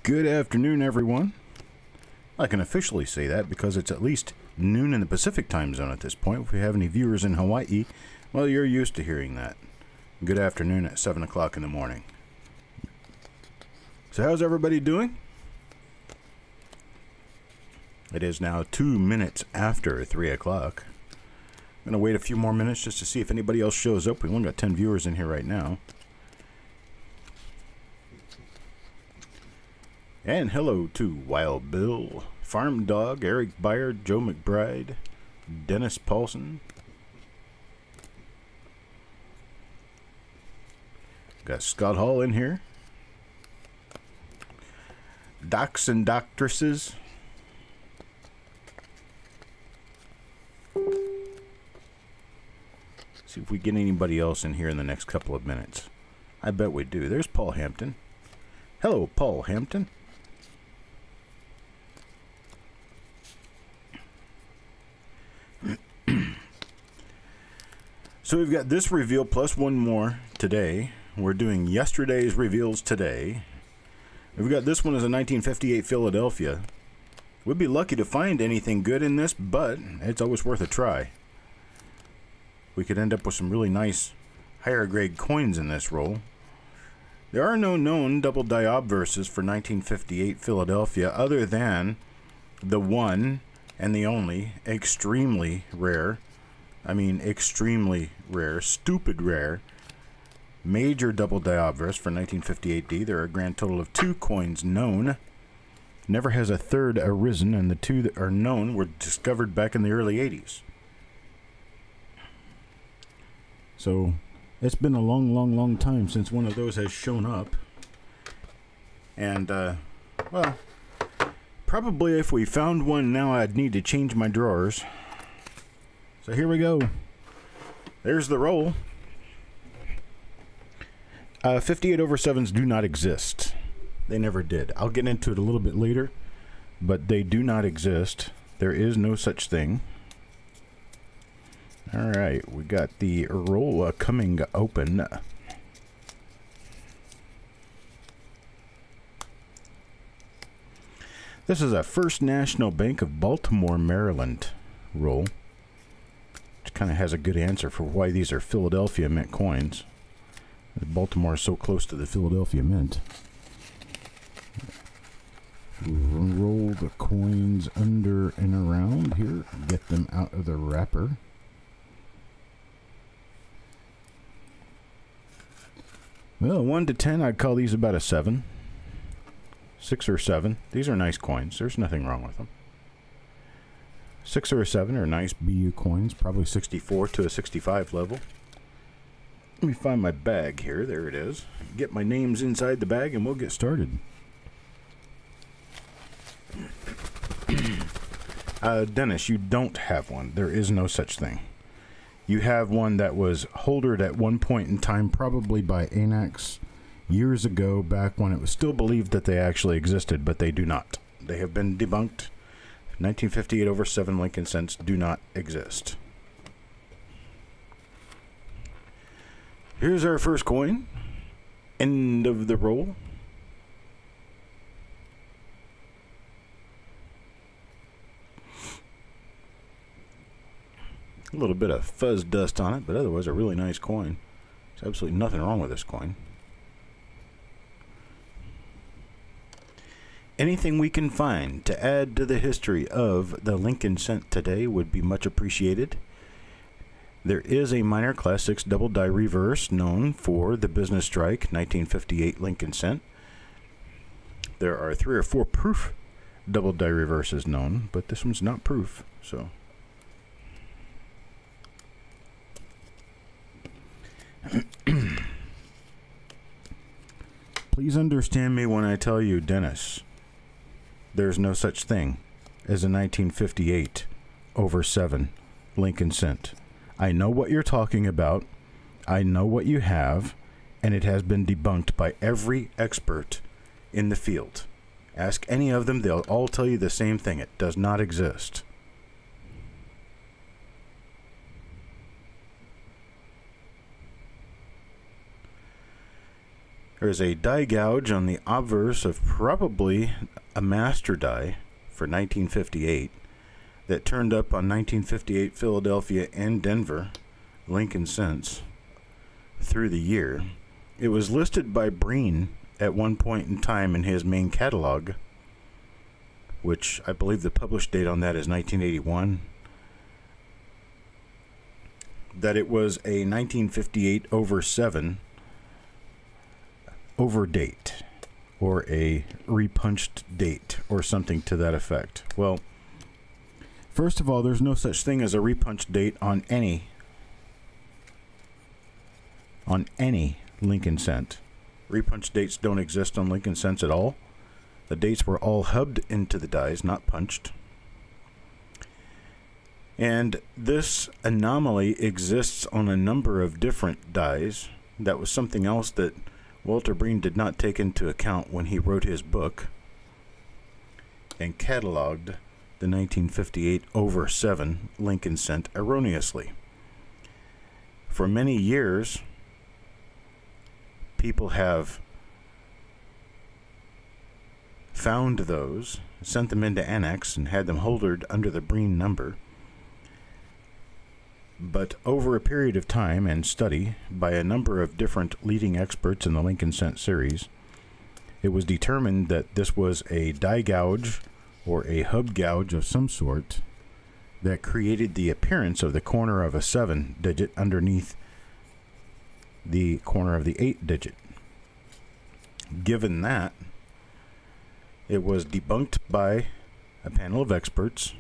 Good afternoon, everyone. I can officially say that because it's at least noon in the Pacific time zone at this point. If we have any viewers in Hawaii, well, you're used to hearing that. Good afternoon at 7 o'clock in the morning. So how's everybody doing? It is now 2 minutes after 3 o'clock. I'm going to wait a few more minutes just to see if anybody else shows up. We've only got 10 viewers in here right now. And hello to Wild Bill, Farm Dog, Eric Byard, Joe McBride, Dennis Paulson. Got Scott Hall in here. Docs and Doctresses. See if we get anybody else in here in the next couple of minutes. I bet we do. There's Paul Hampton. Hello, Paul Hampton. So we've got this reveal plus one more today. We're doing yesterday's reveals today. We've got this one as a 1958 Philadelphia. We'd be lucky to find anything good in this, but it's always worth a try. We could end up with some really nice higher grade coins in this roll. There are no known double die obverses for 1958 Philadelphia other than the one and the only extremely rare, extremely rare, stupid rare, major double die obverse for 1958D. There are a grand total of 2 coins known. Never has a third arisen, and the 2 that are known were discovered back in the early 80s. So it's been a long time since one of those has shown up. And, well, probably if we found one now, I'd need to change my drawers. So here we go. There's the roll. 58 over 7s do not exist. They never did. I'll get into it a little bit later, but they do not exist. There is no such thing. All right, we got the roll coming open. This is a First National Bank of Baltimore, Maryland roll, which kind of has a good answer for why these are Philadelphia Mint coins. Baltimore is so close to the Philadelphia Mint. Roll the coins under and around here. Get them out of the wrapper. Well, 1 to 10, I'd call these about a 7. 6 or 7. These are nice coins. There's nothing wrong with them. 6 or a 7 are nice BU coins, probably 64 to a 65 level. Let me find my bag here. There it is. Get my names inside the bag and we'll get started. Dennis, you don't have one. There is no such thing. You have one that was holdered at one point in time, probably by ANAX years ago, back when it was still believed that they actually existed, but they do not. They have been debunked. 1958 over 7 Lincoln cents do not exist. Here's our first coin. End of the roll. A little bit of fuzz dust on it, but otherwise a really nice coin. There's absolutely nothing wrong with this coin. Anything we can find to add to the history of the Lincoln cent today would be much appreciated. There is a minor Class 6 double die reverse known for the business strike 1958 Lincoln cent. There are 3 or 4 proof double die reverses known, but this one's not proof, so. Please understand me when I tell you, Dennis, there's no such thing as a 1958 over 7 Lincoln cent. I know what you're talking about. I know what you have, and it has been debunked by every expert in the field. Ask any of them, they'll all tell you the same thing. It does not exist. There's a die gouge on the obverse of probably a master die for 1958 that turned up on 1958 Philadelphia and Denver Lincoln cents through the year. It was listed by Breen at one point in time in his main catalog, which I believe the published date on that is 1981, that it was a 1958 over 7 over date, or a repunched date, or something to that effect. Well, first of all, there's no such thing as a repunched date on any Lincoln cent. Repunched dates don't exist on Lincoln cents at all. The dates were all hubbed into the dies, not punched. And this anomaly exists on a number of different dies. That was something else that Walter Breen did not take into account when he wrote his book and cataloged the 1958 over 7 Lincoln cent erroneously. For many years, people have found those, sent them into annex, and had them holdered under the Breen number. But over a period of time and study by a number of different leading experts in the Lincoln cent series, it was determined that this was a die gouge or a hub gouge of some sort that created the appearance of the corner of a 7 digit underneath the corner of the 8 digit. Given that, it was debunked by a panel of experts,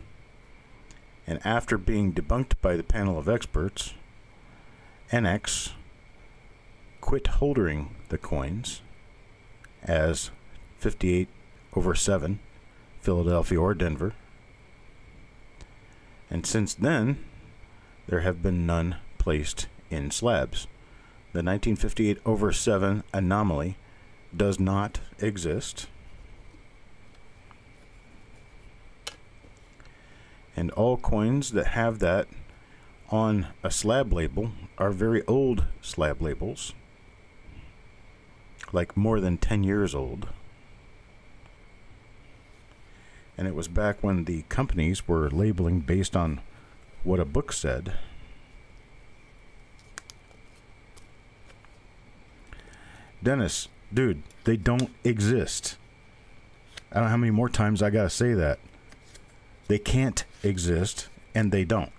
and after being debunked by the panel of experts, NX quit holding the coins as 58 over 7, Philadelphia or Denver. And since then, there have been none placed in slabs. The 1958 over 7 anomaly does not exist. And all coins that have that on a slab label are very old slab labels, like more than 10 years old. And it was back when the companies were labeling based on what a book said. Dennis, dude, they don't exist. I don't know how many more times I gotta say that. They can't exist, and they don't.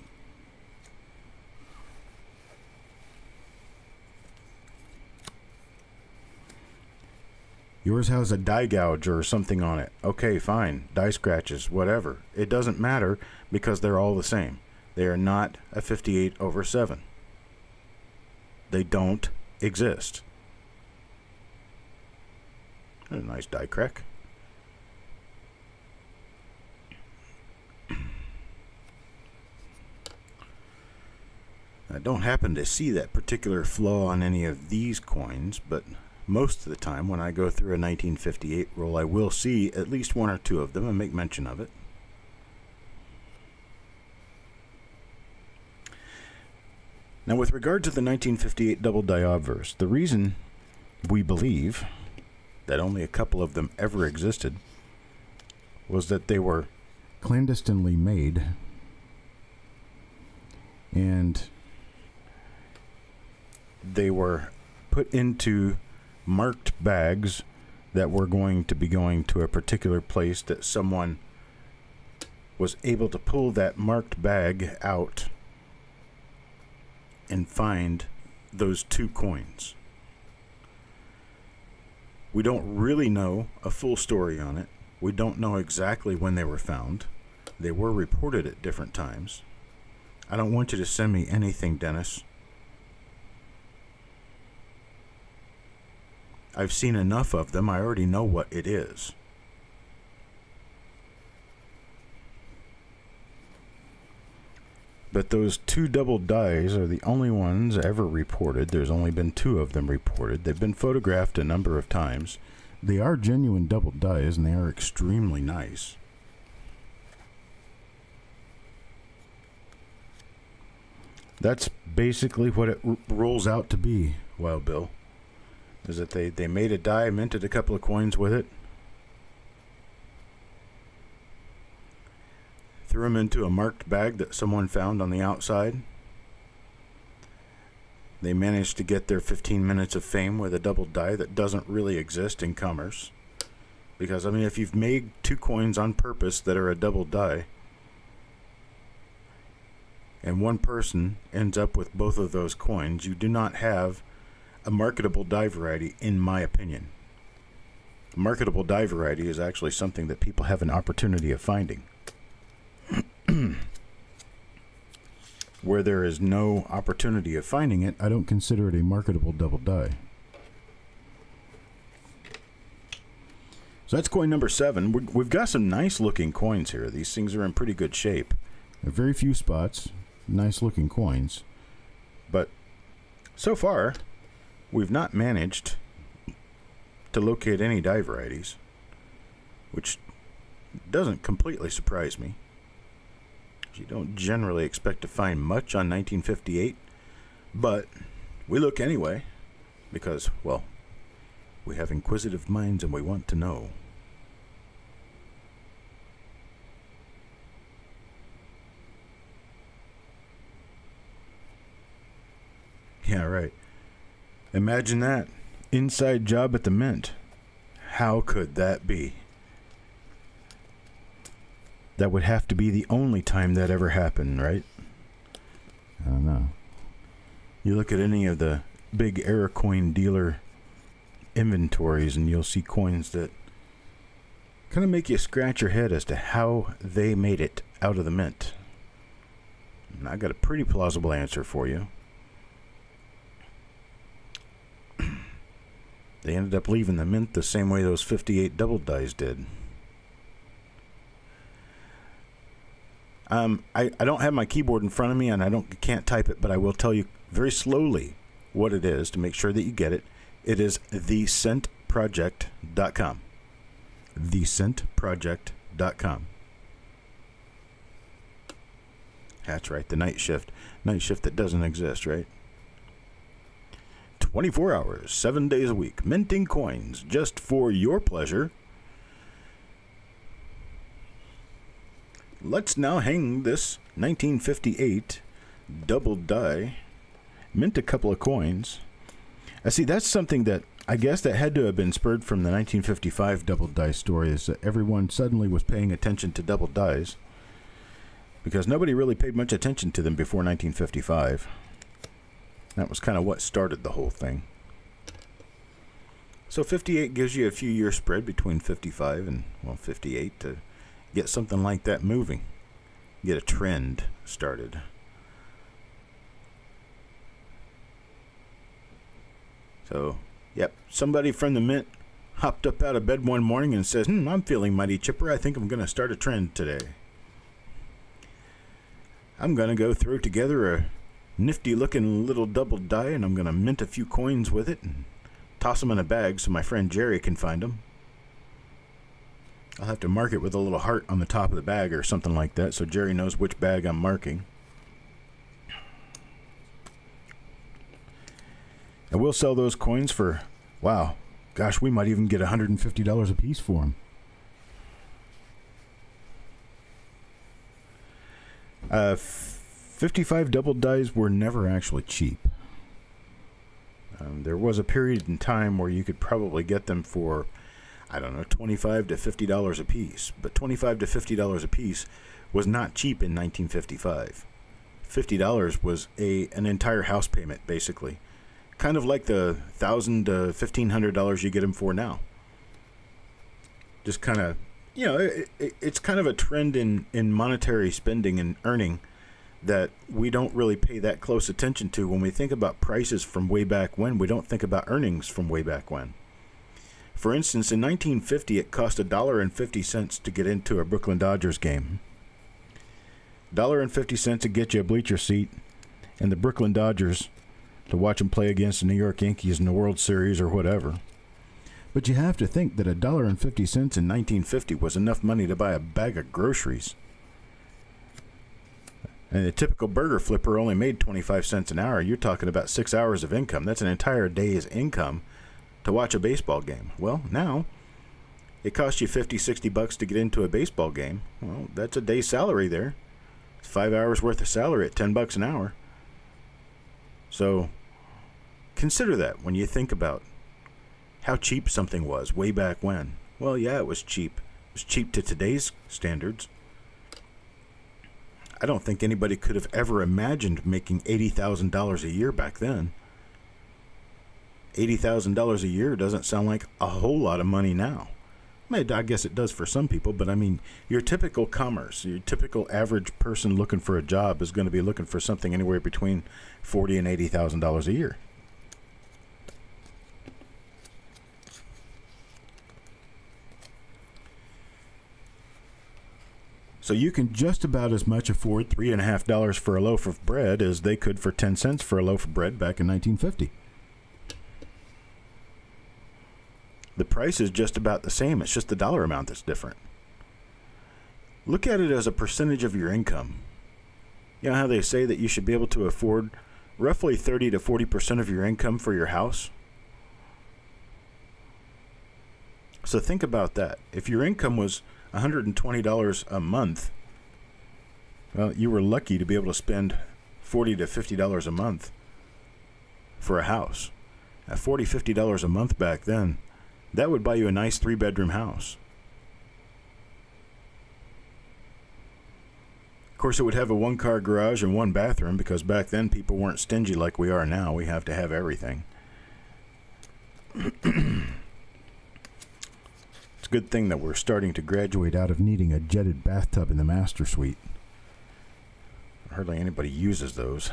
Yours has a die gouge or something on it. Okay, fine. Die scratches, whatever. It doesn't matter because they're all the same. They are not a 58 over 7. They don't exist. A nice die crack. I don't happen to see that particular flaw on any of these coins, but most of the time when I go through a 1958 roll, I will see at least one or two of them and make mention of it. Now, with regard to the 1958 double die obverse, the reason we believe that only a couple of them ever existed was that they were clandestinely made, and they were put into marked bags that were going to be going to a particular place that someone was able to pull that marked bag out and find those two coins. We don't really know a full story on it. We don't know exactly when they were found. They were reported at different times. I don't want you to send me anything, Dennis. I've seen enough of them. I already know what it is. But those two double dies are the only ones ever reported. There's only been two of them reported. They've been photographed a number of times. They are genuine double dies, and they are extremely nice. That's basically what it rolls out to be, Wild Bill. is that they made a die, minted a couple of coins with it, threw them into a marked bag that someone found on the outside. They managed to get their 15 minutes of fame with a double die that doesn't really exist in commerce. Because, I mean, if you've made 2 coins on purpose that are a double die, and one person ends up with both of those coins, you do not have a marketable die variety, in my opinion. A marketable die variety is actually something that people have an opportunity of finding. Where there is no opportunity of finding it, I don't consider it a marketable double die. So that's coin number 7. We've got some nice looking coins here. These things are in pretty good shape. There are very few spots, nice looking coins. But so far, we've not managed to locate any die varieties, which doesn't completely surprise me. You don't generally expect to find much on 1958, but we look anyway because, well, we have inquisitive minds and we want to know. Yeah, right. Imagine that. Inside job at the Mint. How could that be? That would have to be the only time that ever happened, right? I don't know. You look at any of the big error coin dealer inventories and you'll see coins that kind of make you scratch your head as to how they made it out of the Mint. And I got a pretty plausible answer for you. They ended up leaving the Mint the same way those 58 double dies did. I don't have my keyboard in front of me and I can't type it, but I will tell you very slowly what it is to make sure that you get it. It is thecentproject.com. Thecentproject.com. That's right, the night shift. Night shift that doesn't exist, right? 24 hours, 7 days a week, minting coins just for your pleasure. Let's now hang this 1958 double die, mint a couple of coins. I see that's something that I guess that had to have been spurred from the 1955 double die story, is that everyone suddenly was paying attention to double dies because nobody really paid much attention to them before 1955. That was kind of what started the whole thing. So 58 gives you a few year spread between 55 and, well, 58 to get something like that moving. Get a trend started. So, yep, somebody from the Mint hopped up out of bed one morning and says, I'm feeling mighty chipper. I think I'm going to start a trend today. I'm going to go throw together a nifty looking little double die and I'm going to mint a few coins with it and toss them in a bag so my friend Jerry can find them. I'll have to mark it with a little heart on the top of the bag or something like that so Jerry knows which bag I'm marking. And we'll sell those coins for, wow, gosh, we might even get $150 a piece for them. 55 double dies were never actually cheap. There was a period in time where you could probably get them for, I don't know, $25 to $50 a piece. But $25 to $50 a piece was not cheap in 1955. $50 was an entire house payment, basically. Kind of like the $1,000 to $1,500 you get them for now. Just kind of, you know, it's kind of a trend in monetary spending and earning that we don't really pay that close attention to. When we think about prices from way back when, we don't think about earnings from way back when. For instance, in 1950, it cost $1.50 to get into a Brooklyn Dodgers game. $1.50 to get you a bleacher seat and the Brooklyn Dodgers to watch them play against the New York Yankees in the World Series or whatever. But you have to think that $1.50 in 1950 was enough money to buy a bag of groceries. And a typical burger flipper only made 25 cents an hour. You're talking about 6 hours of income. That's an entire day's income to to watch a baseball game. Well, now it costs you 50, 60 bucks to get into a baseball game. Well, that's a day's salary there. It's 5 hours worth of salary at 10 bucks an hour. So consider that when you think about how cheap something was way back when. Well, yeah, it was cheap. It was cheap to today's standards. I don't think anybody could have ever imagined making $80,000 a year back then. $80,000 a year doesn't sound like a whole lot of money now. I guess it does for some people, but I mean, your typical commerce, your typical average person looking for a job is going to be looking for something anywhere between $40,000 and $80,000 a year. So you can just about as much afford $3.50 for a loaf of bread as they could for 10 cents for a loaf of bread back in 1950. The price is just about the same. It's just the dollar amount that's different. Look at it as a percentage of your income. You know how they say that you should be able to afford roughly 30 to 40% of your income for your house? So think about that. If your income was $120 a month, well, you were lucky to be able to spend $40 to $50 a month for a house. At $40, $50 a month back then, that would buy you a nice 3-bedroom house. Of course, it would have a 1-car garage and 1 bathroom, because back then people weren't stingy like we are now. We have to have everything. It's a good thing that we're starting to graduate out of needing a jetted bathtub in the master suite. Hardly anybody uses those.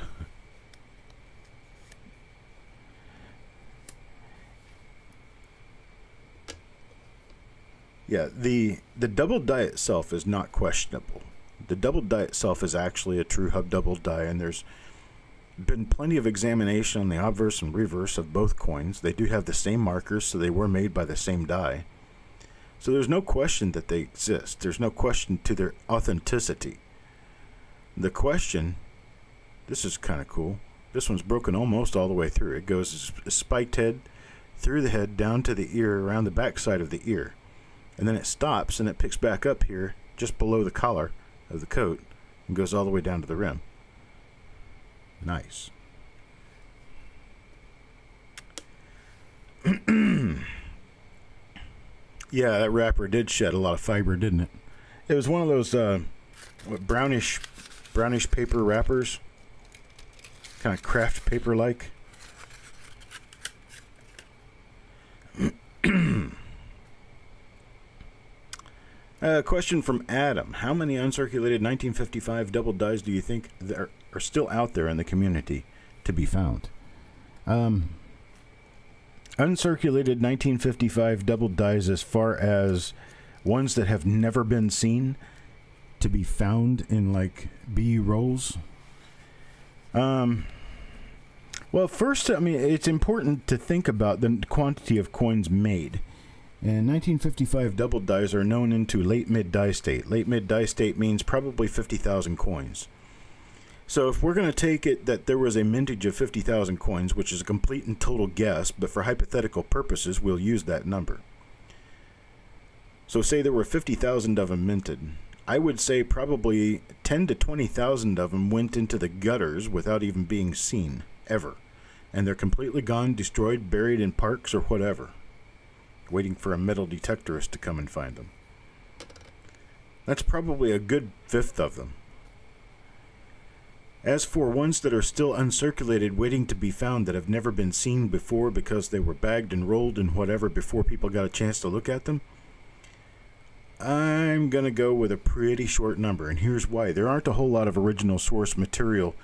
Yeah, the double die itself is not questionable. The double die itself is actually a true hub double die, and there's been plenty of examination on the obverse and reverse of both coins. They do have the same markers, so they were made by the same die. So there's no question that they exist. There's no question to their authenticity. The question, this is kind of cool. This one's broken almost all the way through. It goes a spiked head through the head down to the ear, around the back side of the ear. And then it stops and it picks back up here just below the collar of the coat and goes all the way down to the rim. Nice. Yeah, that wrapper did shed a lot of fiber, didn't it? It was one of those brownish paper wrappers, kind of craft paper like. A question from Adam. How many uncirculated 1955 double dies do you think there are still out there in the community to be found? Uncirculated 1955 double dies as far as ones that have never been seen to be found in like BU rolls. Well, first, I mean, it's important to think about the quantity of coins made. And 1955 double dies are known into late-mid die state. Late-mid die state means probably 50,000 coins. So if we're going to take it that there was a mintage of 50,000 coins, which is a complete and total guess, but for hypothetical purposes, we'll use that number. So say there were 50,000 of them minted. I would say probably 10 to 20,000 of them went into the gutters without even being seen, ever. And they're completely gone, destroyed, buried in parks or whatever, waiting for a metal detectorist to come and find them. That's probably a good fifth of them. As for ones that are still uncirculated, waiting to be found, that have never been seen before because they were bagged and rolled and whatever before people got a chance to look at them, I'm going to go with a pretty short number, and here's why. There aren't a whole lot of original source material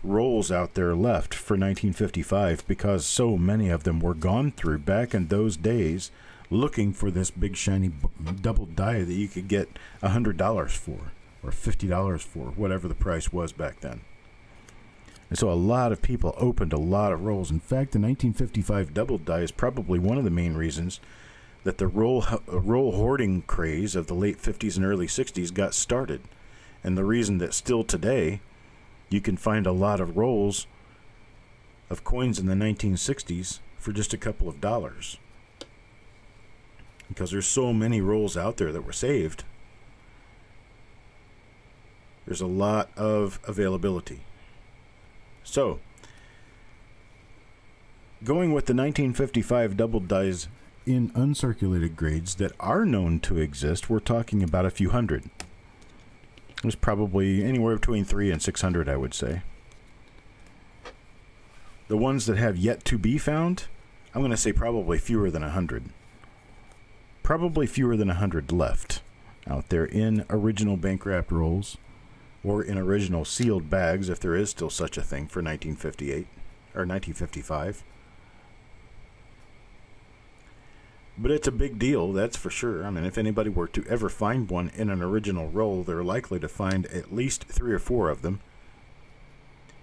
rolls out there left for 1955 because so many of them were gone through back in those days looking for this big shiny double die that you could get $100 for or $50 for, whatever the price was back then. And so a lot of people opened a lot of rolls. In fact, the 1955 double die is probably one of the main reasons that the roll hoarding craze of the late 50s and early 60s got started, and the reason that still today you can find a lot of rolls of coins in the 1960s for just a couple of dollars. Because there's so many rolls out there that were saved. There's a lot of availability. So, going with the 1955 double dies in uncirculated grades that are known to exist, we're talking about a few hundred. There's probably anywhere between 300 and 600, I would say. The ones that have yet to be found, I'm going to say probably fewer than 100. Probably fewer than 100 left out there in original bank wrapped rolls or in original sealed bags, if there is still such a thing for 1958 or 1955. But it's a big deal, that's for sure. I mean, if anybody were to ever find one in an original roll, they're likely to find at least 3 or 4 of them.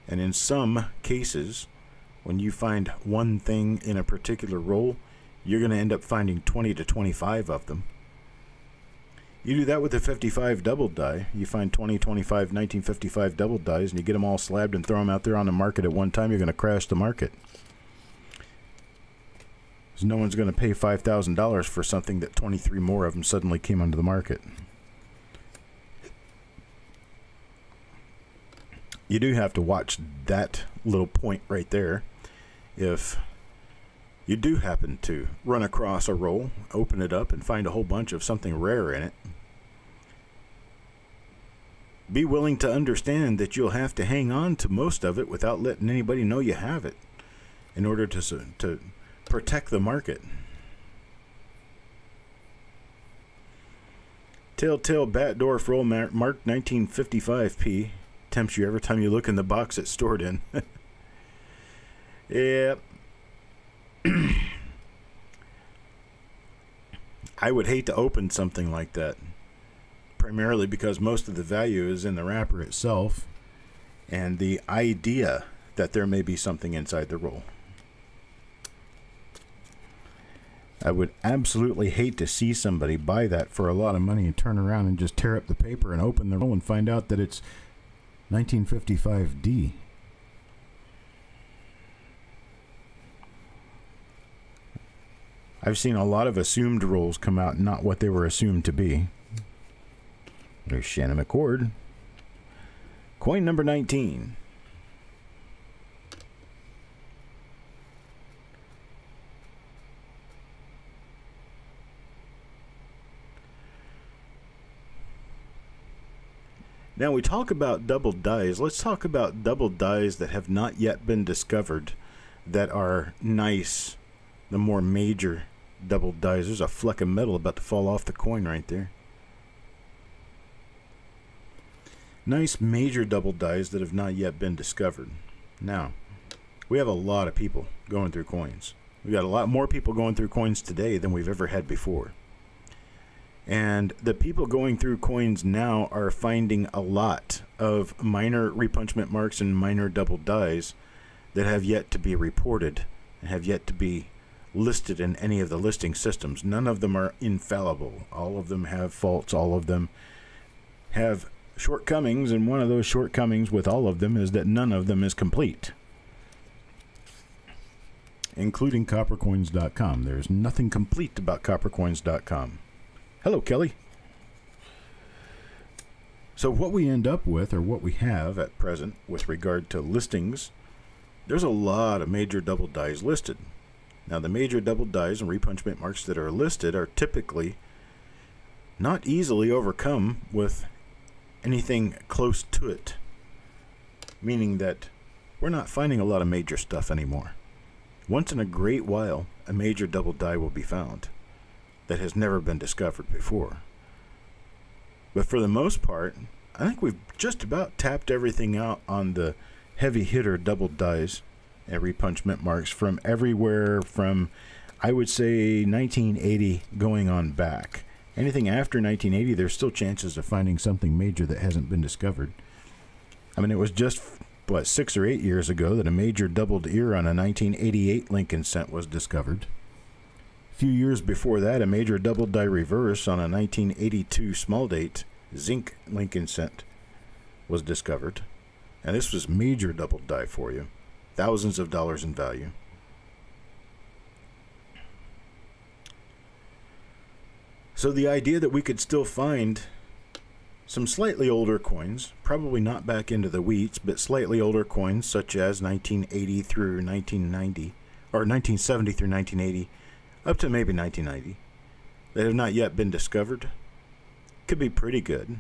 And in some cases, when you find one thing in a particular roll, you're going to end up finding 20 to 25 of them. You do that with the 55 double die. You find 20, 25, 1955 double dies, and you get them all slabbed and throw them out there on the market at one time, you're going to crash the market. Because no one's going to pay $5,000 for something that 23 more of them suddenly came onto the market. You do have to watch that little point right there. If you do happen to run across a roll, open it up, and find a whole bunch of something rare in it, be willing to understand that you'll have to hang on to most of it without letting anybody know you have it in order to protect the market. Telltale Batdorf roll marked 1955p. Tempts you every time you look in the box it's stored in. Yeah. I would hate to open something like that, primarily because most of the value is in the wrapper itself and the idea that there may be something inside the roll. I would absolutely hate to see somebody buy that for a lot of money and turn around and just tear up the paper and open the roll and find out that it's 1955D. I've seen a lot of assumed rolls come out not what they were assumed to be. There's Shannon McCord. Coin number 19. Now we talk about double dies. Let's talk about double dies that have not yet been discovered that are nice. The more major double dies. There's a fleck of metal about to fall off the coin right there. Nice major double dies that have not yet been discovered. Now, we have a lot of people going through coins. We got a lot more people going through coins today than we've ever had before. And the people going through coins now are finding a lot of minor repunchment marks and minor double dies that have yet to be reported and have yet to be listed in any of the listing systems. None of them are infallible. All of them have faults. All of them have shortcomings, and one of those shortcomings with all of them is that none of them is complete, including coppercoins.com. There's nothing complete about coppercoins.com. Hello, Kelly. So what we end up with, or what we have at present with regard to listings, there's a lot of major double dies listed. Now, the major double dies and repunchment marks that are listed are typically not easily overcome with anything close to it, meaning that we're not finding a lot of major stuff anymore. Once in a great while, a major double die will be found that has never been discovered before. But for the most part, I think we've just about tapped everything out on the heavy hitter double dies and repunchment marks from everywhere from, I would say, 1980 going on back. Anything after 1980, there's still chances of finding something major that hasn't been discovered. I mean, it was just, what, 6 or 8 years ago that a major doubled ear on a 1988 Lincoln cent was discovered. A few years before that, a major double die reverse on a 1982 small date zinc Lincoln cent was discovered. And this was major double die for you. Thousands of dollars in value. So the idea that we could still find some slightly older coins, probably not back into the wheats, but slightly older coins such as 1980 through 1990, or 1970 through 1980, up to maybe 1990, that have not yet been discovered, could be pretty good.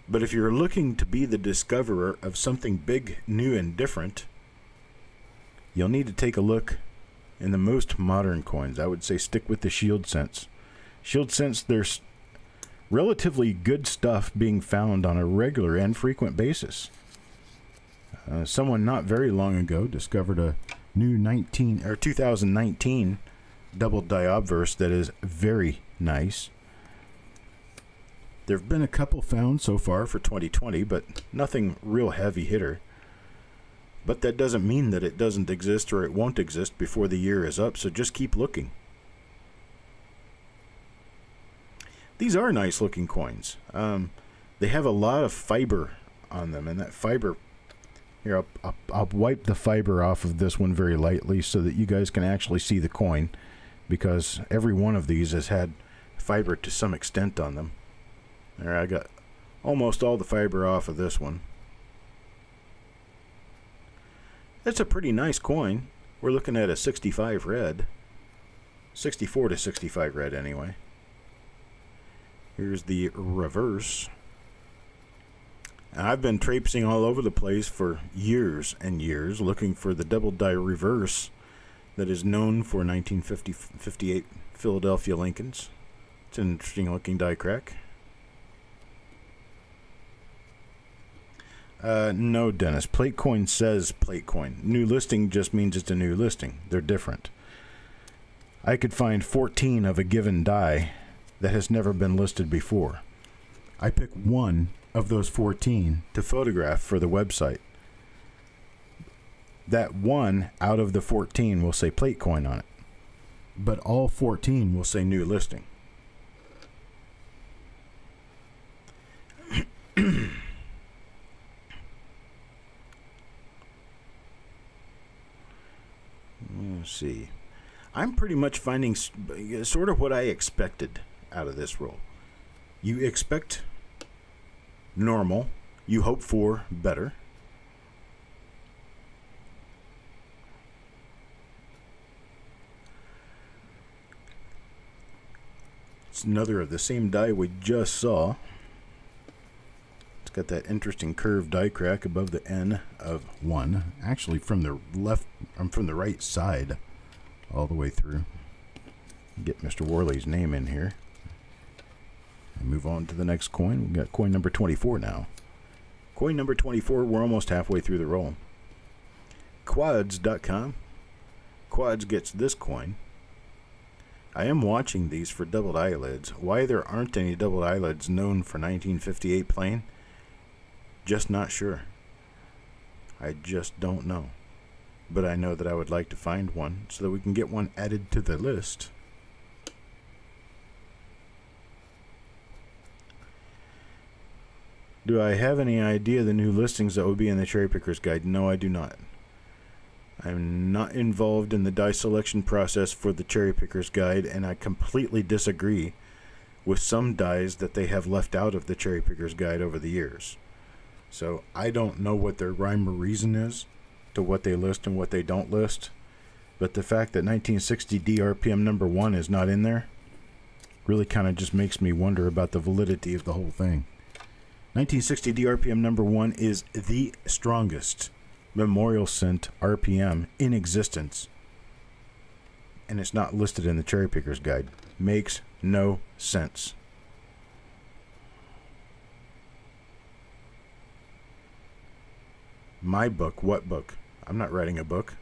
But if you're looking to be the discoverer of something big, new, and different, you'll need to take a look in the most modern coins. I would say stick with the Shield Sense. Shield Sense, there's relatively good stuff being found on a regular and frequent basis. Someone not very long ago discovered a new 2019 double die obverse that is very nice. There have been a couple found so far for 2020, but nothing real heavy hitter. But that doesn't mean that it doesn't exist or it won't exist before the year is up, so just keep looking. These are nice looking coins. They have a lot of fiber on them, and that fiber, here, I'll wipe the fiber off of this one very lightly so that you guys can actually see the coin, because every one of these has had fiber to some extent on them. There, I got almost all the fiber off of this one. That's a pretty nice coin. We're looking at a 65 red. 64 to 65 red anyway. Here's the reverse. I've been traipsing all over the place for years and years looking for the double die reverse that is known for 1958 Philadelphia Lincolns. It's an interesting looking die crack. No, Dennis. Plate coin says plate coin. New listing just means it's a new listing. They're different. I could find 14 of a given die that has never been listed before. I pick one of those 14 to photograph for the website. That one out of the 14 will say plate coin on it, but all 14 will say new listing. Let's see. I'm pretty much finding sort of what I expected out of this roll. You expect normal. You hope for better. It's another of the same die we just saw. It's got that interesting curved die crack above the N of 1. Actually from the left, from the right side all the way through. Get Mr. Worley's name in here. And move on to the next coin. We've got coin number 24 now. Coin number 24, we're almost halfway through the roll. Quads.com. Quads gets this coin. I am watching these for doubled eyelids. Why there aren't any doubled eyelids known for 1958 plain? Just not sure. I just don't know. But I know that I would like to find one so that we can get one added to the list. Do I have any idea the new listings that will be in the Cherry Picker's Guide? No, I do not. I'm not involved in the die selection process for the Cherry Picker's Guide, and I completely disagree with some dies that they have left out of the Cherry Picker's Guide over the years. So I don't know what their rhyme or reason is to what they list and what they don't list, but the fact that 1960 DRPM number 1 is not in there really kind of just makes me wonder about the validity of the whole thing. 1960 DRPM number 1 is the strongest memorial cent RPM in existence, and it's not listed in the Cherry Picker's Guide. Makes no sense. My book? What book? I'm not writing a book.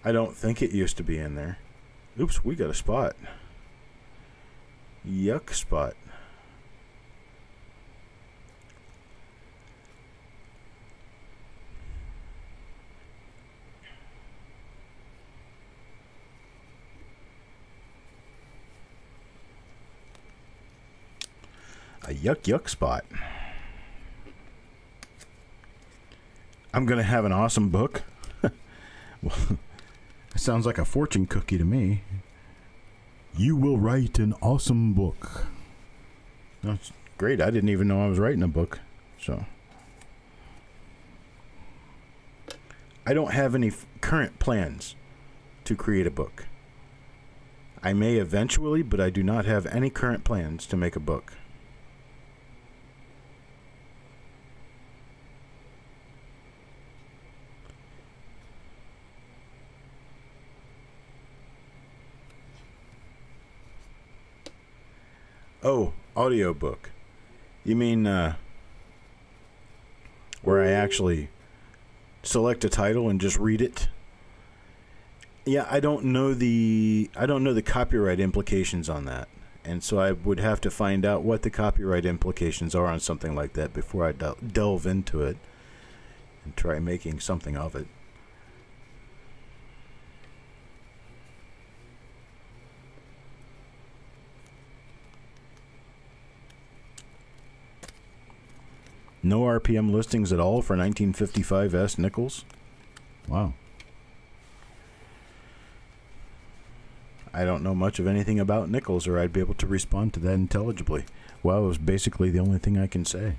I don't think it used to be in there. Oops, we got a spot. Yuck spot. A yuck spot. I'm going to have an awesome book. Well, it sounds like a fortune cookie to me. You will write an awesome book. That's great. I didn't even know I was writing a book. So I don't have any current plans to create a book. I may eventually, but I do not have any current plans to make a book. Oh, audiobook. You mean where I actually select a title and just read it? Yeah, I don't know the copyright implications on that. And so I would have to find out what the copyright implications are on something like that before I delve into it and try making something of it. No RPM listings at all for 1955 S Nichols? Wow. I don't know much of anything about Nichols, or I'd be able to respond to that intelligibly. Well, it was basically the only thing I can say.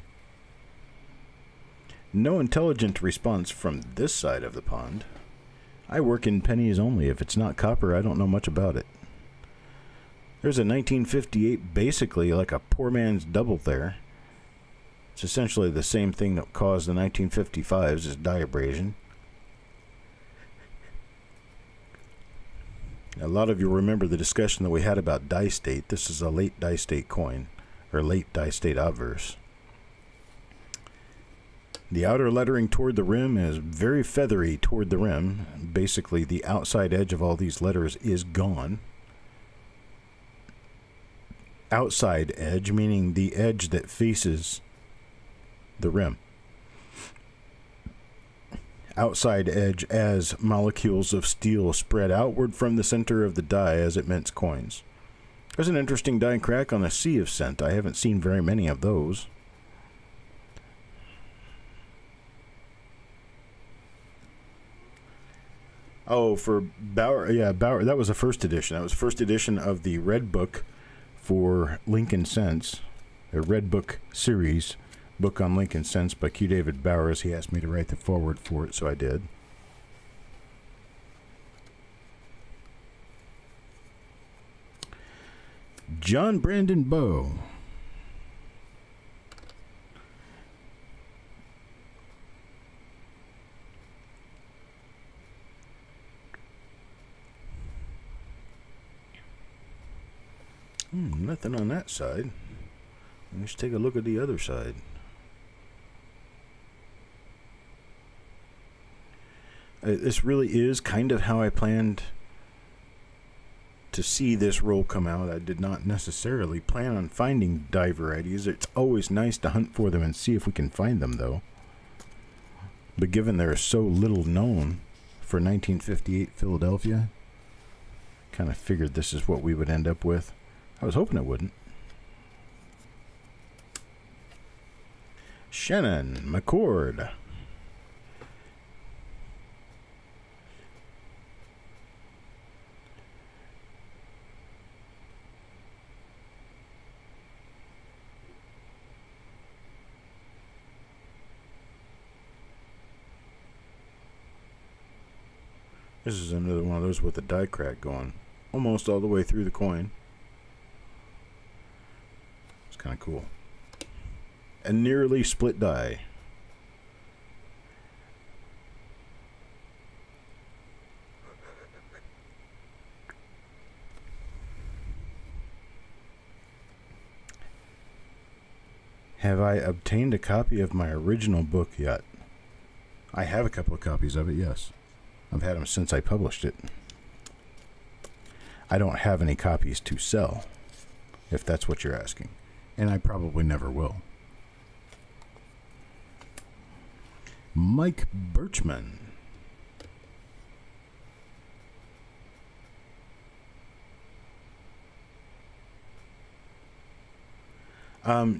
No intelligent response from this side of the pond. I work in pennies only. If it's not copper, I don't know much about it. There's a 1958, basically like a poor man's double there. It's essentially the same thing that caused the 1955s as dye abrasion. A lot of you remember the discussion that we had about die state. This is a late die state coin, or late die state obverse. The outer lettering toward the rim is very feathery toward the rim. Basically, the outside edge of all these letters is gone. Outside edge, meaning the edge that faces the rim. Outside edge as molecules of steel spread outward from the center of the die as it mints coins. There's an interesting die crack on the sea of cent. I haven't seen very many of those. Oh, for Bauer, yeah, Bauer, that was the first edition. That was first edition of the Red Book for Lincoln Cents, a Red Book series. Book on Lincoln Cents by Q. David Bowers. He asked me to write the foreword for it, so I did. John Brandon Bow. Nothing on that side. Let's take a look at the other side. This really is kind of how I planned to see this roll come out. I did not necessarily plan on finding die varieties. It's always nice to hunt for them and see if we can find them, though. But given they're so little known for 1958 Philadelphia, kind of figured this is what we would end up with. I was hoping it wouldn't. Shannon McCord. This is another one of those with a die crack going almost all the way through the coin. It's kind of cool. A nearly split die. Have I obtained a copy of my original book yet? I have a couple of copies of it, yes. I've had them since I published it. I don't have any copies to sell, if that's what you're asking. And I probably never will. Mike Birchman.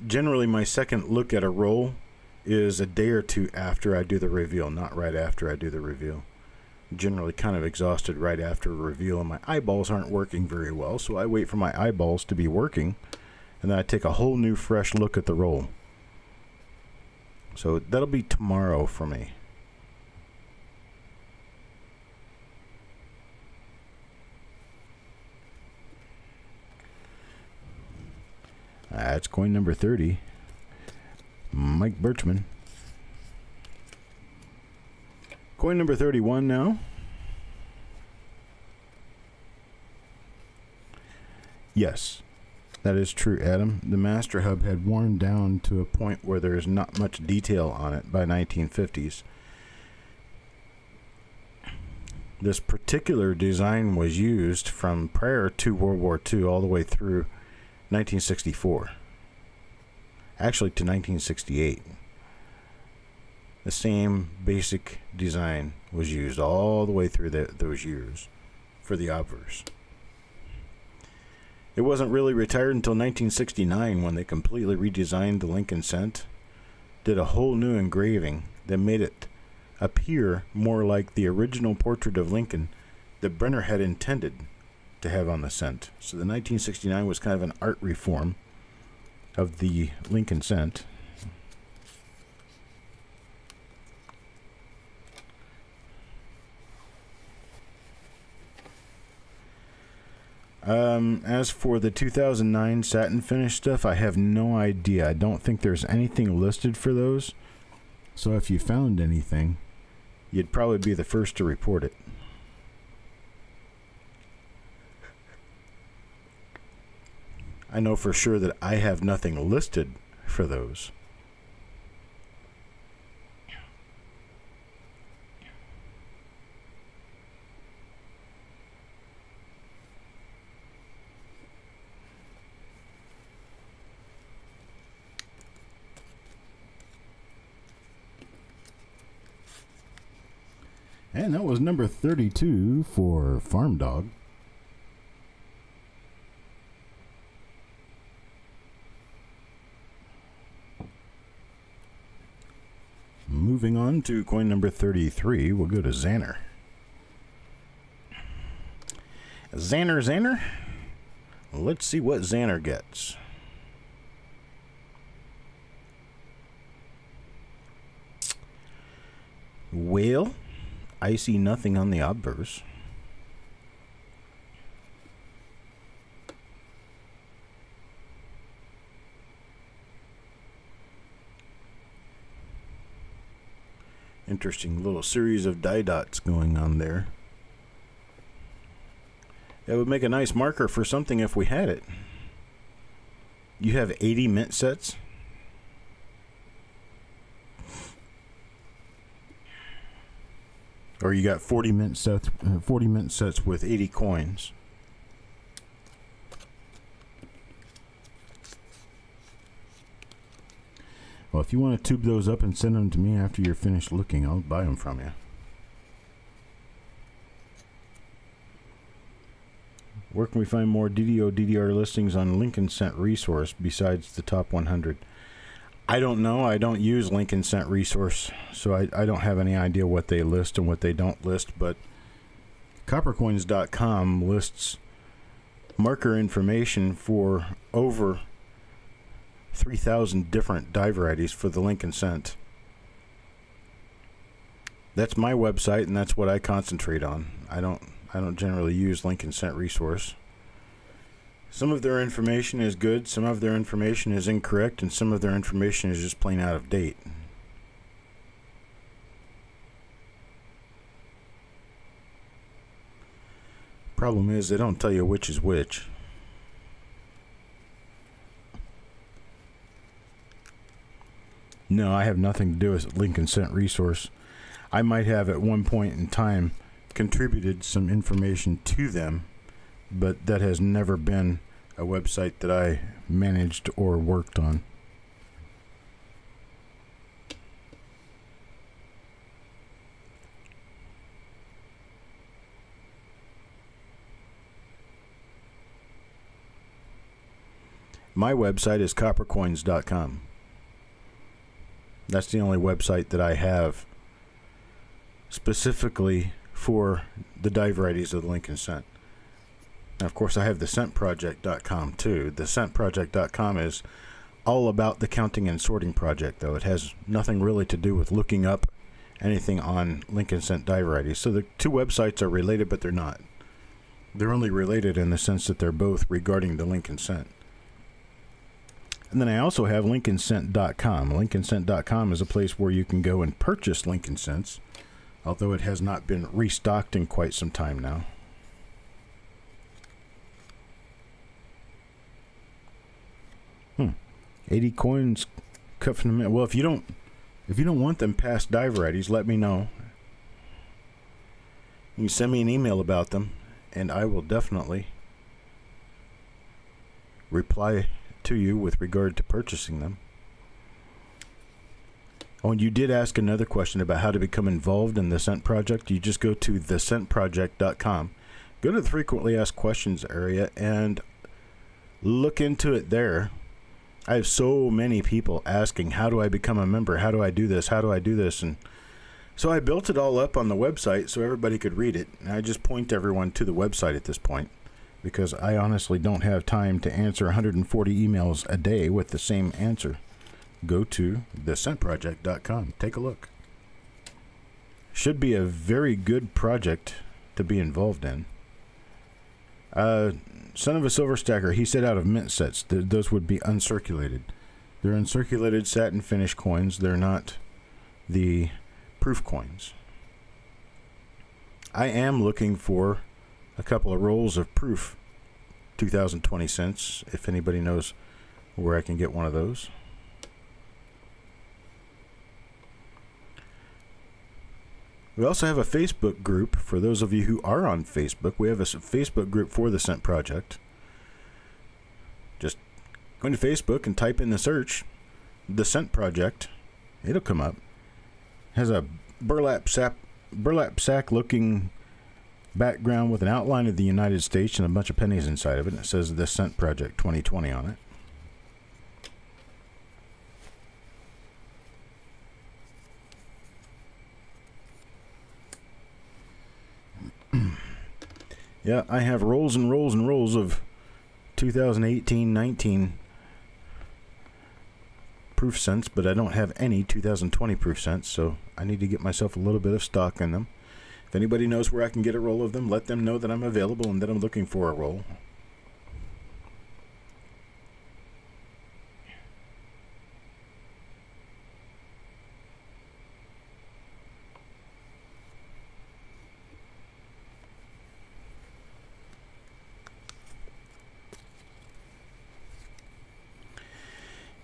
Generally, my second look at a roll is a day or two after I do the reveal, not right after I do the reveal. Generally kind of exhausted right after a reveal, and my eyeballs aren't working very well, so I wait for my eyeballs to be working, and then I take a whole new fresh look at the roll. So that'll be tomorrow for me. That's coin number 30. Mike Birchman. Coin number 31 now. Yes, that is true, Adam. The Master Hub had worn down to a point where there is not much detail on it by 1950s. This particular design was used from prior to World War II all the way through 1964. Actually to 1968. The same basic design was used all the way through those years for the obverse. It wasn't really retired until 1969 when they completely redesigned the Lincoln Cent, did a whole new engraving that made it appear more like the original portrait of Lincoln that Brenner had intended to have on the Cent. So the 1969 was kind of an art reform of the Lincoln Cent. As for the 2009 satin finish stuff, I have no idea. I don't think there's anything listed for those. So if you found anything, you'd probably be the first to report it. I know for sure that I have nothing listed for those. And that was number 32 for Farm Dog. Moving on to coin number 33, we'll go to Xaner. Xaner. Let's see what Xaner gets. Well, I see nothing on the obverse. Interesting little series of die dots going on there. That would make a nice marker for something if we had it. You have 80 mint sets? Or you got 40 mint sets with 80 coins. Well, if you want to tube those up and send them to me after you're finished looking, I'll buy them from you. Where can we find more DDR listings on Lincoln Cent Resource besides the top 100? I don't know. I don't use Lincoln Cent Resource, so I don't have any idea what they list and what they don't list, but coppercoins.com lists marker information for over 3,000 different die varieties for the Lincoln Cent. That's my website, and that's what I concentrate on. I don't generally use Lincoln Cent Resource. Some of their information is good, some of their information is incorrect, and some of their information is just plain out of date. Problem is, they don't tell you which is which. No, I have nothing to do with Lincoln Cent Resource. I might have at one point in time contributed some information to them, but that has never been a website that I managed or worked on. My website is coppercoins.com. That's the only website that I have specifically for the die varieties of the Lincoln Cent. Now, of course, I have the scentproject.com too. The scentproject.com is all about the counting and sorting project, though. It has nothing really to do with looking up anything on Lincoln Cent die varieties. So the two websites are related, but they're not. They're only related in the sense that they're both regarding the Lincoln Cent. And then I also have lincolncent.com. Lincolncent.com is a place where you can go and purchase Lincoln Cents, although it has not been restocked in quite some time now. Hmm. 80 coins cut from the mint. Well, if you don't want them past die varieties, let me know. You can send me an email about them, and I will definitely reply to you with regard to purchasing them. Oh, and you did ask another question about how to become involved in the Cent Project. You just go to thecentproject.com. Go to the frequently asked questions area and look into it there. I have so many people asking, how do I become a member? How do I do this? How do I do this? And so I built it all up on the website so everybody could read it. And I just point everyone to the website at this point, because I honestly don't have time to answer 140 emails a day with the same answer. Go to thecentproject.com. Take a look. Should be a very good project to be involved in. Son of a Silver Stacker, he said out of mint sets. Those would be uncirculated. They're uncirculated satin finish coins. They're not the proof coins. I am looking for a couple of rolls of proof 2020 cents, if anybody knows where I can get one of those. We also have a Facebook group. For those of you who are on Facebook, we have a Facebook group for the Cent Project. Just go into Facebook and type in the search, the Cent Project. It'll come up. It has a burlap sack looking background with an outline of the United States and a bunch of pennies inside of it. And it says the Cent Project 2020 on it. Yeah, I have rolls and rolls and rolls of 2018-19 proof cents, but I don't have any 2020 proof cents, so I need to get myself a little bit of stock in them. If anybody knows where I can get a roll of them, let them know that I'm available and that I'm looking for a roll.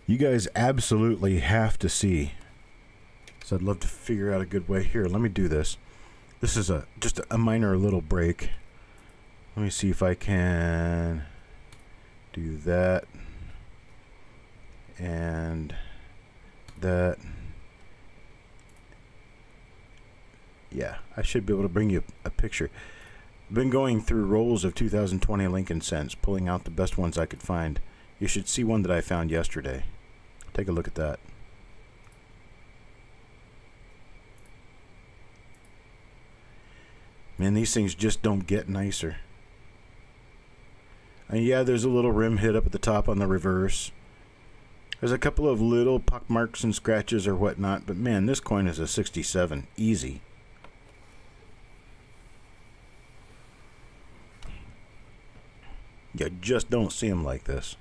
You guys absolutely have to see. So I'd love to figure out a good way. Here, let me do this. This is just a minor little break. Let me see if I can do that and that. Yeah, I should be able to bring you a picture. I've been going through rolls of 2020 Lincoln Cents, pulling out the best ones I could find. You should see one that I found yesterday. Take a look at that. Man, these things just don't get nicer. And yeah, there's a little rim hit up at the top on the reverse. There's a couple of little pock marks and scratches or whatnot, but man, this coin is a 67. Easy. You just don't see them like this.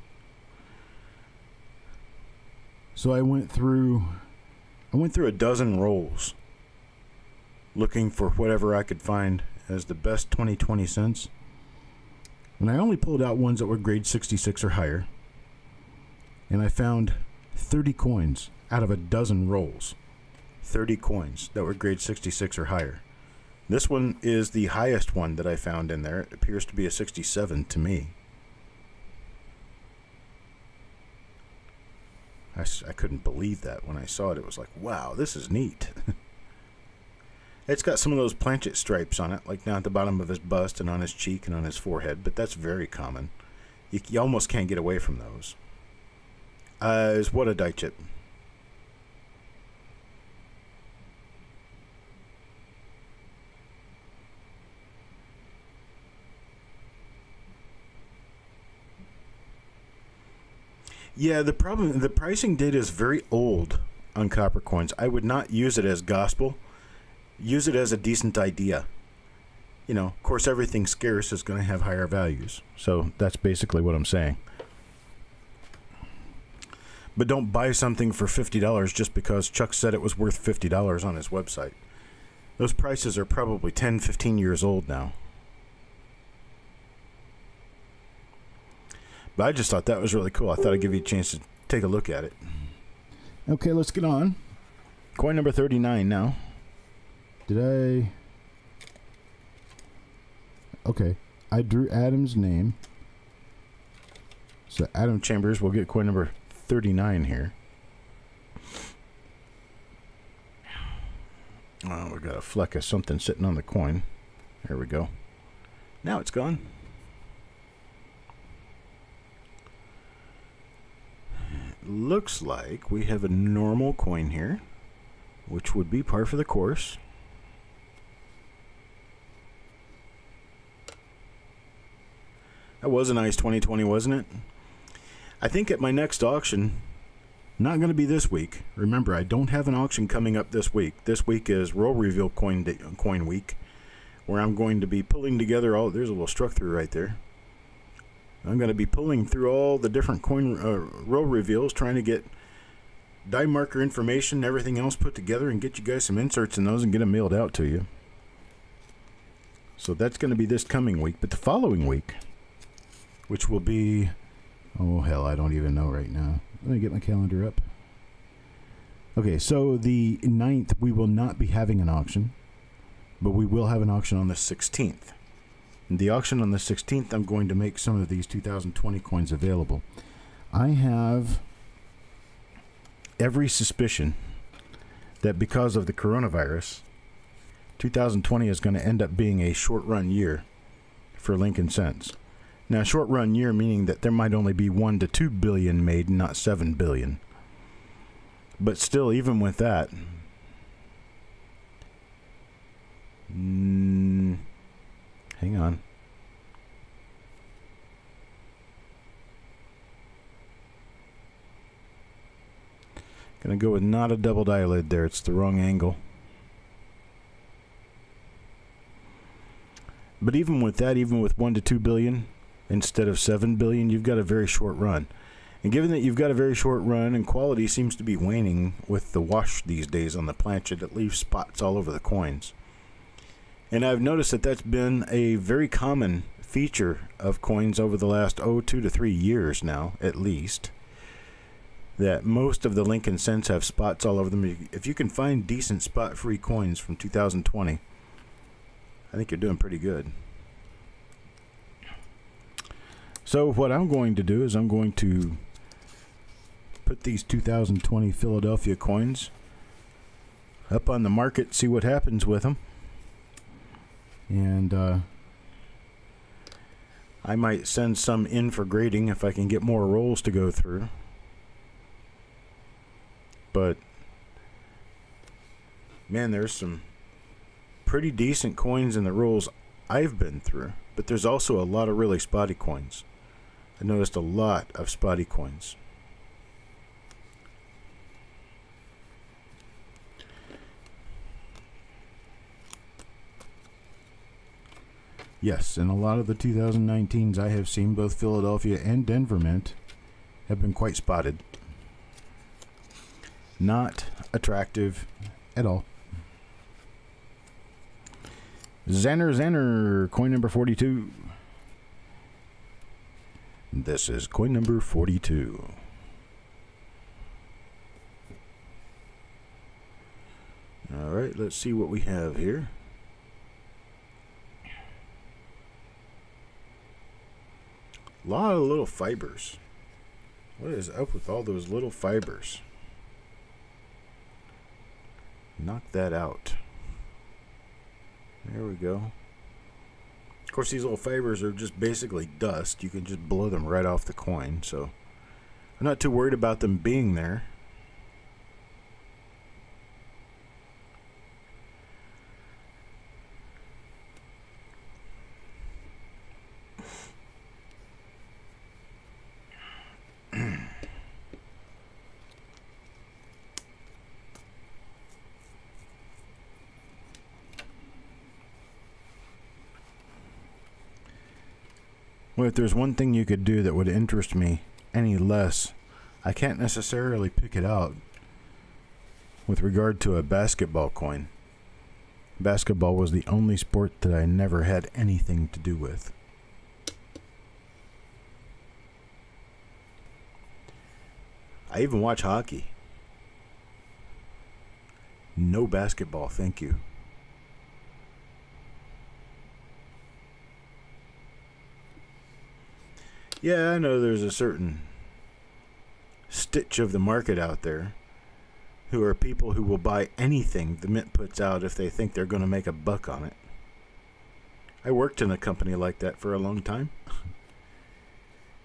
So I went through a dozen rolls looking for whatever I could find as the best 2020 cents. And I only pulled out ones that were grade 66 or higher. And I found 30 coins out of a dozen rolls. 30 coins that were grade 66 or higher. This one is the highest one that I found in there. It appears to be a 67 to me. I couldn't believe that when I saw it. It was like, wow, this is neat. It's got some of those planchet stripes on it, like down at the bottom of his bust and on his cheek and on his forehead, but that's very common. You almost can't get away from those. Is what a die chip. Yeah, the problem, the pricing data is very old on copper coins. I would not use it as gospel. Use it as a decent idea. You know, of course, everything scarce is going to have higher values. So that's basically what I'm saying. But don't buy something for $50 just because Chuck said it was worth $50 on his website. Those prices are probably 10, 15 years old now. But I just thought that was really cool. I thought I'd give you a chance to take a look at it. Okay, let's get on. Coin number 39 now. Okay, I drew Adam's name. So Adam Chambers will get coin number 39 here. Oh, we got a fleck of something sitting on the coin. There we go. Now it's gone. Looks like we have a normal coin here, which would be par for the course. That was a nice 2020, wasn't it? I think at my next auction, not going to be this week. Remember, I don't have an auction coming up this week. This week is Roll Reveal coin week, where I'm going to be pulling together all. There's a little struck through right there. I'm going to be pulling through all the different coin roll reveals, trying to get die marker information and everything else put together and get you guys some inserts in those and get them mailed out to you. So that's going to be this coming week. But the following week, which will be, oh hell, I don't even know right now. Let me get my calendar up. Okay, so the 9th, we will not be having an auction, but we will have an auction on the 16th. The auction on the 16th, I'm going to make some of these 2020 coins available. I have every suspicion that because of the coronavirus, 2020 is going to end up being a short-run year for Lincoln Cents. Now, short-run year meaning that there might only be 1 to 2 billion made, not 7 billion. But still, even with that, hang on. Gonna go with not a double eyelid there. It's the wrong angle. But even with that, even with 1 to 2 billion instead of 7 billion, you've got a very short run. And given that you've got a very short run and quality seems to be waning with the wash these days on the planchet, it leaves spots all over the coins. And I've noticed that that's been a very common feature of coins over the last 2 to 3 years now, at least. That most of the Lincoln Cents have spots all over them. If you can find decent spot-free coins from 2020, I think you're doing pretty good. So what I'm going to do is I'm going to put these 2020 Philadelphia coins up on the market, see what happens with them. And I might send some in for grading if I can get more rolls to go through. But man, there's some pretty decent coins in the rolls I've been through, but there's also a lot of really spotty coins. I noticed a lot of spotty coins. Yes, and a lot of the 2019s I have seen, both Philadelphia and Denver Mint, have been quite spotted. Not attractive at all. Xanner, coin number 42. This is coin number 42. All right, let's see what we have here. A lot of little fibers. What is up with all those little fibers? Knock that out. There we go. Of course, these little fibers are just basically dust. You can just blow them right off the coin, so I'm not too worried about them being there. Well, if there's one thing you could do that would interest me any less, I can't necessarily pick it out with regard to a basketball coin. Basketball was the only sport that I never had anything to do with. I even watch hockey. No basketball, thank you. Yeah, I know there's a certain stitch of the market out there who are people who will buy anything the Mint puts out if they think they're going to make a buck on it. I worked in a company like that for a long time.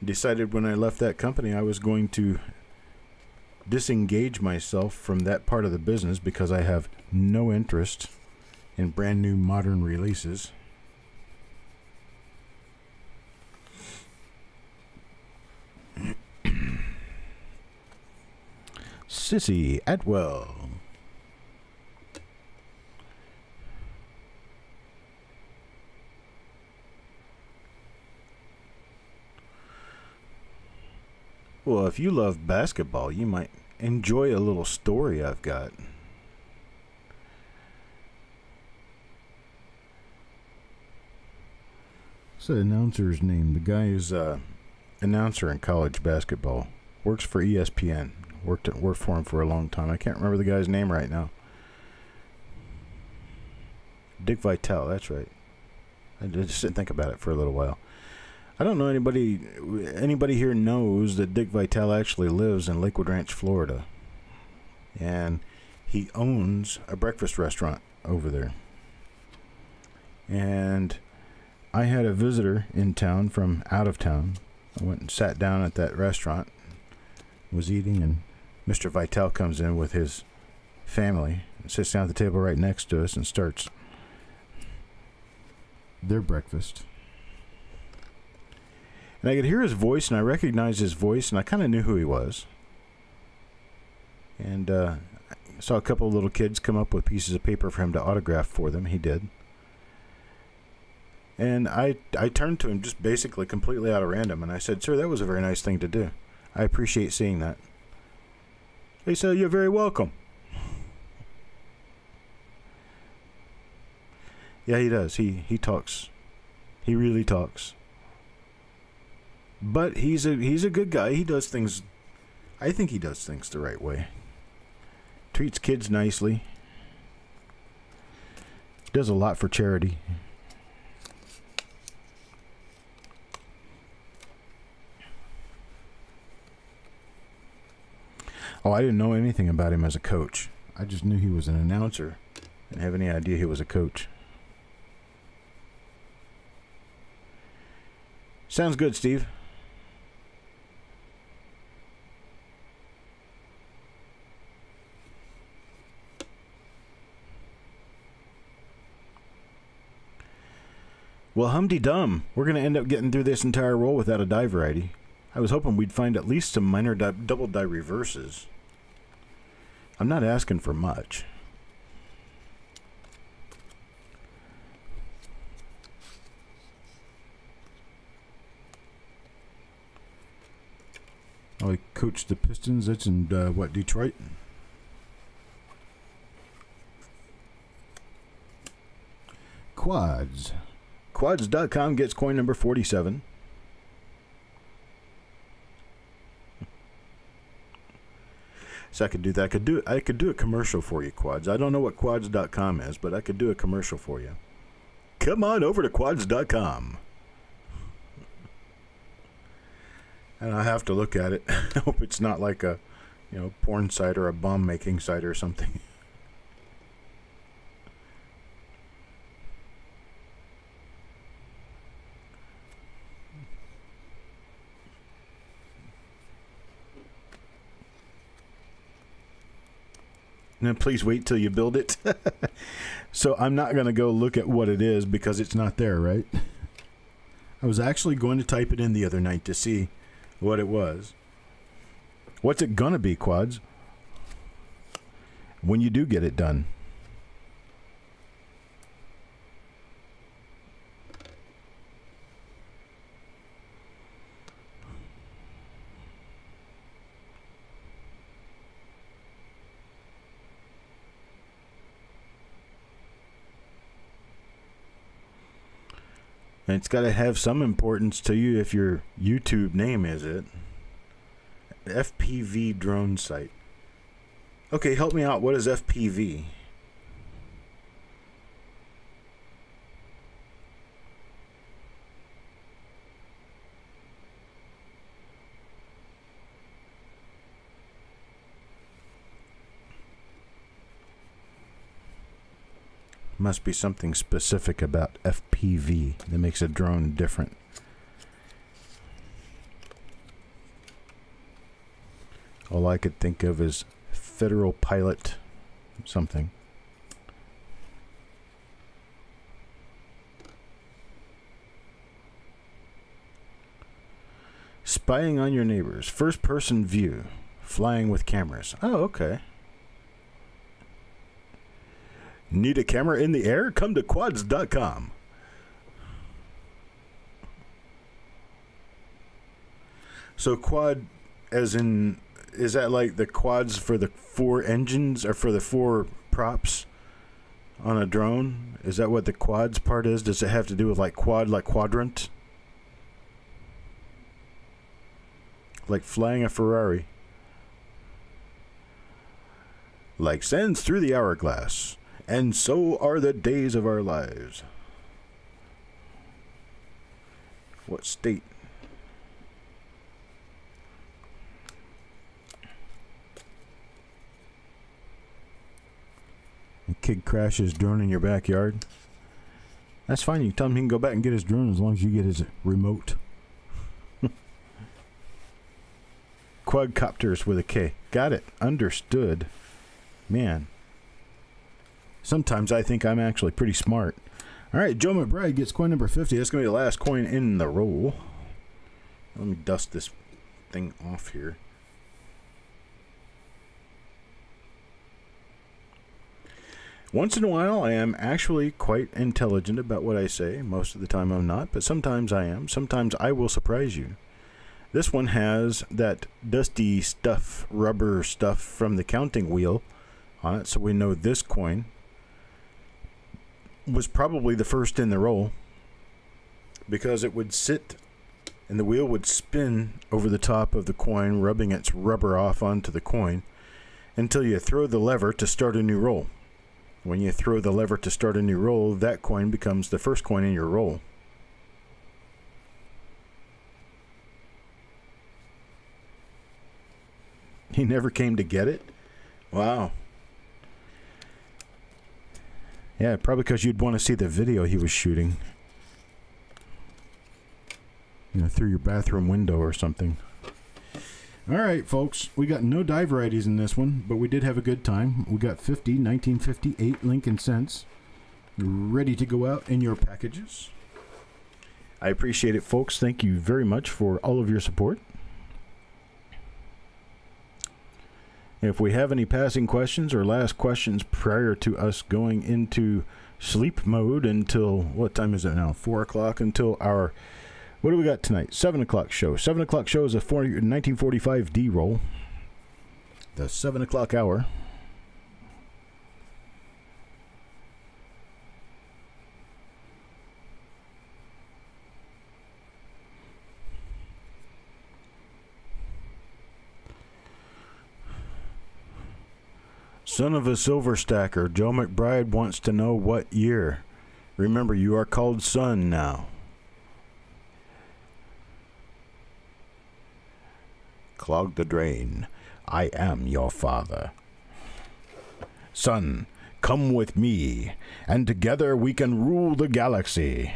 Decided when I left that company I was going to disengage myself from that part of the business because I have no interest in brand new modern releases. Sissy Atwell. Well, if you love basketball, you might enjoy a little story I've got. What's the announcer's name? The guy is announcer in college basketball. Works for ESPN. Worked for him for a long time. I can't remember the guy's name right now. Dick Vitale, that's right. I just didn't think about it for a little while. I don't know anybody here knows that Dick Vitale actually lives in Lakewood Ranch, Florida. And he owns a breakfast restaurant over there. And I had a visitor in town from out of town. I went and sat down at that restaurant, was eating, and Mr. Vitale comes in with his family and sits down at the table right next to us and starts their breakfast. And I could hear his voice, and I recognized his voice, and I kind of knew who he was. And I saw a couple of little kids come up with pieces of paper for him to autograph for them. He did. And I turned to him just basically completely out of random, and I said, "Sir, that was a very nice thing to do. I appreciate seeing that." He said, "You're very welcome." Yeah, he does. He talks. He really talks. But he's a good guy. He does things. I think he does things the right way. Treats kids nicely. Does a lot for charity. Oh, I didn't know anything about him as a coach. I just knew he was an announcer. Didn't have any idea he was a coach. Sounds good, Steve. Well, humdy-dum. We're going to end up getting through this entire roll without a die variety. I was hoping we'd find at least some minor double die reverses. I'm not asking for much. Oh, he coached the Pistons. That's in, what, Detroit? Quads. Quads.com gets coin number 47. So I could do that. I could do a commercial for you, Quads. I don't know what Quads.com is, but I could do a commercial for you. Come on over to Quads.com. And I have to look at it. I hope it's not like a, porn site or a bomb making site or something. Now, please wait till you build it. So I'm not going to go look at what it is because it's not there, right? I was actually going to type it in the other night to see what it was. What's it going to be, Quads? When you do get it done. And it's got to have some importance to you if your YouTube name is it. FPV drone site. Okay, help me out. What is FPV? Must be something specific about FPV that makes a drone different. All I could think of is Federal Pilot something. Spying on your neighbors. First person view. Flying with cameras. Oh, okay. Need a camera in the air? Come to quads.com. So quad as in, is that like the quads for the 4 engines or for the 4 props on a drone? Is that what the quads part is? Does it have to do with like quad, like quadrant? Like flying a Ferrari. Like sands through the hourglass. And so are the days of our lives. What state? A kid crashes drone in your backyard. That's fine. You can tell him he can go back and get his drone as long as you get his remote. Quadcopters with a K. Got it. Understood. Man. Sometimes I think I'm actually pretty smart. All right, Joe McBride gets coin number 50. That's going to be the last coin in the roll. Let me dust this thing off here. Once in a while, I am actually quite intelligent about what I say. Most of the time I'm not, but sometimes I am. Sometimes I will surprise you. This one has that dusty stuff, rubber stuff from the counting wheel on it, so we know this coin was probably the first in the roll because it would sit and the wheel would spin over the top of the coin, rubbing its rubber off onto the coin until you throw the lever to start a new roll. When you throw the lever to start a new roll, that coin becomes the first coin in your roll. He never came to get it? Wow. Yeah, probably because you'd want to see the video he was shooting. You know, through your bathroom window or something. All right, folks. We got no die varieties in this one, but we did have a good time. We got 50 1958 Lincoln cents ready to go out in your packages. I appreciate it, folks. Thank you very much for all of your support. If we have any passing questions or last questions prior to us going into sleep mode until, what time is it now? 4 o'clock until our, what do we got tonight? 7 o'clock show. 7 o'clock show is a 1945 D roll. The 7 o'clock hour. Son of a silver stacker, Joe McBride wants to know what year. Remember, you are called son now. Clog the drain. I am your father. Son, come with me, and together we can rule the galaxy.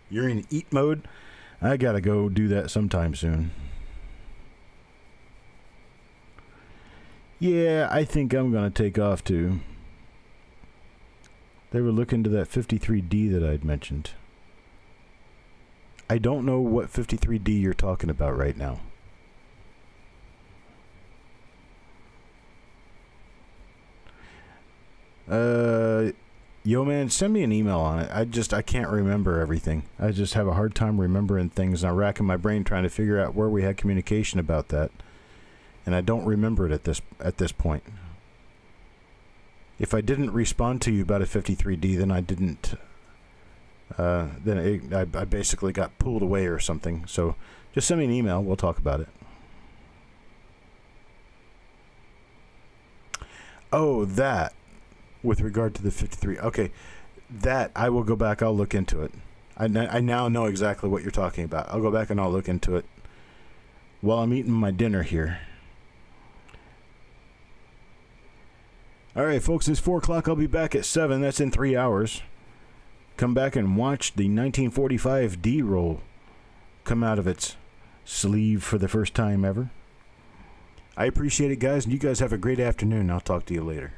You're in eat mode? I gotta go do that sometime soon. Yeah, I think I'm going to take off too. They were looking to that 53D that I'd mentioned. I don't know what 53D you're talking about right now. Yo man, send me an email on it. I can't remember everything. I just have a hard time remembering things, and I'm racking my brain trying to figure out where we had communication about that. And I don't remember it at this point. If I didn't respond to you about a 53D, then I didn't. I basically got pulled away or something. So just send me an email. We'll talk about it. Oh, that. With regard to the 53. Okay. That, I will go back. I'll look into it. I now know exactly what you're talking about. I'll go back and I'll look into it while I'm eating my dinner here. All right, folks, it's 4 o'clock. I'll be back at 7. That's in 3 hours. Come back and watch the 1945 D-roll come out of its sleeve for the first time ever. I appreciate it, guys, and you guys have a great afternoon. I'll talk to you later.